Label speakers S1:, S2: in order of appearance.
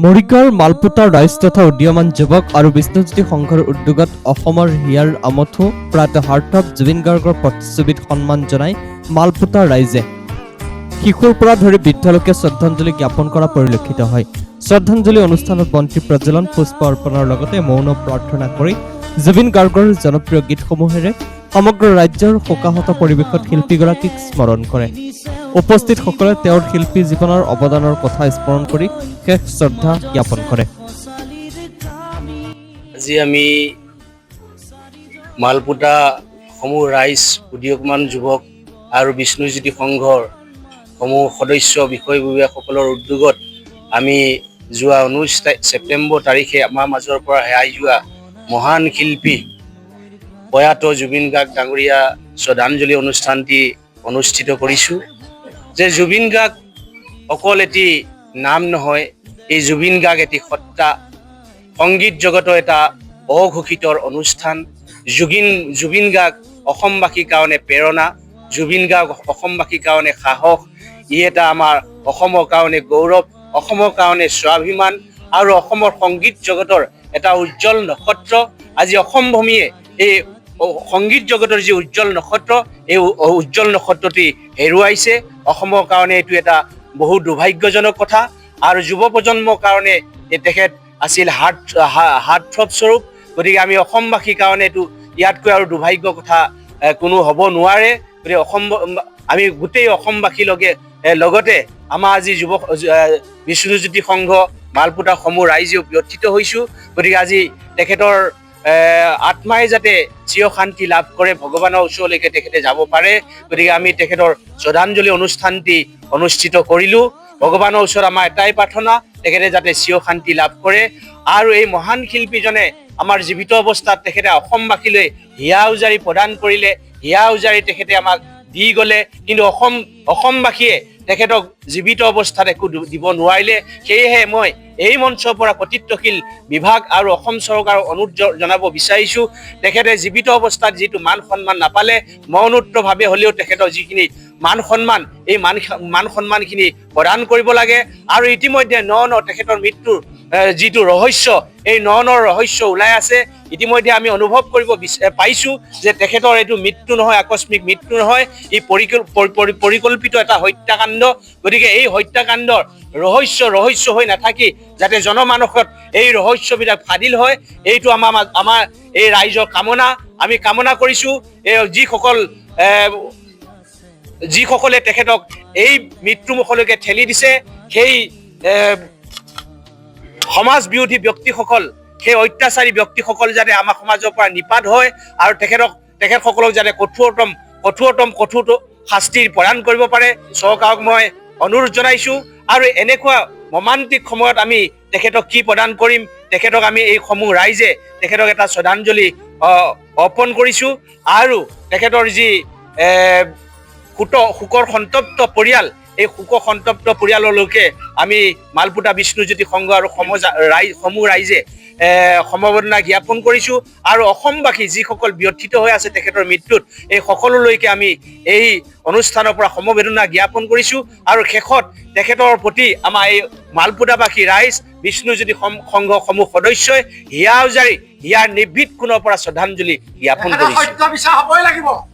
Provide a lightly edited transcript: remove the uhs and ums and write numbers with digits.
S1: মৰিগাঁৱৰ মালপোতা ৰাইজ তথা উদীয়মান যুৱক আৰু বিষ্ণুজ্যোতি সংঘৰ উদ্যোগত অসমৰ হিয়াৰ আমঠু প্ৰাত হাৰ্থক জুবিন গাৰ্গৰ প্ৰতিচ্ছবিত সন্মান জনাই মালপোতা ৰাইজে শিশুৰ পৰা ধৰি বৃদ্ধলোকে শ্ৰদ্ধাঞ্জলি জ্ঞাপন কৰা পৰিলক্ষিত হয়। শ্ৰদ্ধাঞ্জলি অনুষ্ঠানত বন্তি প্ৰজ্বলন, পুষ্প অৰ্পণৰ লগতে মৌন প্ৰাৰ্থনা কৰি জুবিন গাৰ্গৰ জনপ্ৰিয় গীতসমূহেৰে সমগ্ৰ ৰাজ্যৰ শোকাহত পৰিৱেশত শিল্পীগৰাকীক স্মৰণ কৰে। উপস্থিতসকলে তেওঁৰ শিল্পী জীৱনৰ অৱদানৰ কথা স্মৰণ কৰি শেষ শ্ৰদ্ধা জ্ঞাপন কৰে।
S2: আজি আমি মালপোতা সমূহ ৰাইজ, উদীয়মান যুৱক আৰু বিষ্ণুজ্যোতি সংঘৰ সমূহ সদস্য বিষয়ববীয়াসকলৰ উদ্যোগত আমি যোৱা 19 ছেপ্টেম্বৰ তাৰিখে আমাৰ মাজৰ পৰা হেৰাই যোৱা মহান শিল্পী প্ৰয়াত জুবিন গাৰ্গ ডাঙৰীয়া শ্ৰদ্ধাঞ্জলি অনুষ্ঠানটি অনুষ্ঠিত কৰিছোঁ। যে জুবিন গাৰ্গ অকল এটি নাম নহয়, এই জুবিন গাৰ্গ এটি সত্তা, সংগীত জগতৰ এটা অঘোষিত অনুষ্ঠান। জুবিন গাৰ্গ অসমবাসীৰ কাৰণে প্ৰেৰণা, জুবিন গাৰ্গ অসমবাসীৰ কাৰণে সাহস। ই এটা আমাৰ অসমৰ কাৰণে গৌৰৱ, অসমৰ কাৰণে স্বাভিমান আৰু অসমৰ সংগীত জগতৰ এটা উজ্জ্বল নক্ষত্ৰ। আজি অসম ভূমিয়ে এই সংগীত জগতৰ যি উজ্জ্বল নক্ষত্ৰ, এই উজ্জ্বল নক্ষত্ৰটি হেৰুৱাইছে। অসমৰ কাৰণে এইটো এটা বহু দুৰ্ভাগ্যজনক কথা আৰু যুৱ প্ৰজন্মৰ কাৰণে তেখেত আছিল হাৰ্টথ্ৰব স্বৰূপ। গতিকে আমি অসমবাসীৰ কাৰণে এইটো ইয়াতকৈ আৰু দুৰ্ভাগ্য কথা কোনো হ'ব নোৱাৰে। গতিকে আমি গোটেই অসমবাসীৰ লগতে আমাৰ আজি বিষ্ণুজ্যোতি সংঘ, মালপোতা সমূহ ৰাইজেও ব্যথিত হৈছোঁ। গতিকে আজি তেখেতৰ আত্মাই যাতে চিৰ শান্তি লাভ কৰে, ভগৱানৰ ওচৰলৈকে তেখেতে যাব পাৰে। গতিকে আমি তেখেতৰ শ্ৰদ্ধাঞ্জলি অনুষ্ঠানটি অনুষ্ঠিত কৰিলোঁ। ভগৱানৰ ওচৰত আমাৰ এটাই প্ৰাৰ্থনা, তেখেতে যাতে চিৰ শান্তি লাভ কৰে আৰু এই মহান শিল্পীজনে আমাৰ জীৱিত অৱস্থাত তেখেতে অসমবাসীলৈ হিয়া উজাৰি প্ৰদান কৰিলে, হিয়া উজাৰি তেখেতে আমাক দি গ'লে, কিন্তু অসমবাসীয়ে তেখেতক জীৱিত অৱস্থাত একো দিব নোৱাৰিলে। সেয়েহে মই এই মঞ্চৰ পৰা কৰ্তৃত্বশীল বিভাগ আৰু অসম চৰকাৰক অনুৰোধ জনাব বিচাৰিছোঁ, তেখেতে জীৱিত অৱস্থাত যিটো মান সন্মান নাপালে, মৰণোত্তৰভাৱে হ'লেও তেখেতৰ যিখিনি মান সন্মান, এই মান সন্মানখিনি প্ৰদান কৰিব লাগে। আৰু ইতিমধ্যে তেখেতৰ মৃত্যুৰ যিটো ৰহস্য, এই ৰহস্য ওলাই আছে। ইতিমধ্যে আমি অনুভৱ কৰিব পাইছোঁ যে তেখেতৰ এইটো মৃত্যু নহয়, আকস্মিক মৃত্যু নহয়, ই পৰিকল্পিত এটা হত্যাকাণ্ড। গতিকে এই হত্যাকাণ্ডৰ ৰহস্য হৈ নাথাকি যাতে জনমানসত এই ৰহস্যবিলাক ফাদিল হয়, এইটো আমাৰ এই ৰাইজৰ কামনা। আমি কামনা কৰিছোঁ যিসকলে তেখেতক এই মৃত্যুমুখলৈকে ঠেলি দিছে, সেই সমাজ বিৰোধী ব্যক্তিসকল, সেই অত্যাচাৰী ব্যক্তিসকল যাতে আমাৰ সমাজৰ পৰা নিপাত হয় আৰু তেখেতসকলক যাতে কঠোৰ শাস্তি প্ৰদান কৰিব পাৰে, চৰকাৰক মই অনুৰোধ জনাইছোঁ। আৰু এনেকুৱা মৰ্মান্তিক সময়ত আমি তেখেতক কি প্ৰদান কৰিম, তেখেতক আমি এই সমূহ ৰাইজে তেখেতক এটা শ্ৰদ্ধাঞ্জলি অৰ্পণ কৰিছোঁ। আৰু তেখেতৰ যি শোকৰ সন্তপ্ত পৰিয়াল, এই শোকৰ সন্তপ্ত পৰিয়াললৈকে আমি মালপোতা বিষ্ণুজ্যোতি সংঘ আৰু সমূহ ৰাইজে সমবেদনা জ্ঞাপন কৰিছোঁ। আৰু অসমবাসী যিসকল ব্যথিত হৈ আছে তেখেতৰ মৃত্যুত, এই সকলোলৈকে আমি এই অনুষ্ঠানৰ পৰা সমবেদনা জ্ঞাপন কৰিছোঁ। আৰু শেষত তেখেতৰ প্ৰতি আমাৰ এই মালপোতাবাসী ৰাইজ, বিষ্ণুজ্যোতি সংঘ সমূহ সদস্যই হিয়া উজাৰি হিয়াৰ নিৰ্ভীত কোণৰ পৰা শ্ৰদ্ধাঞ্জলি জ্ঞাপন কৰিছোঁ।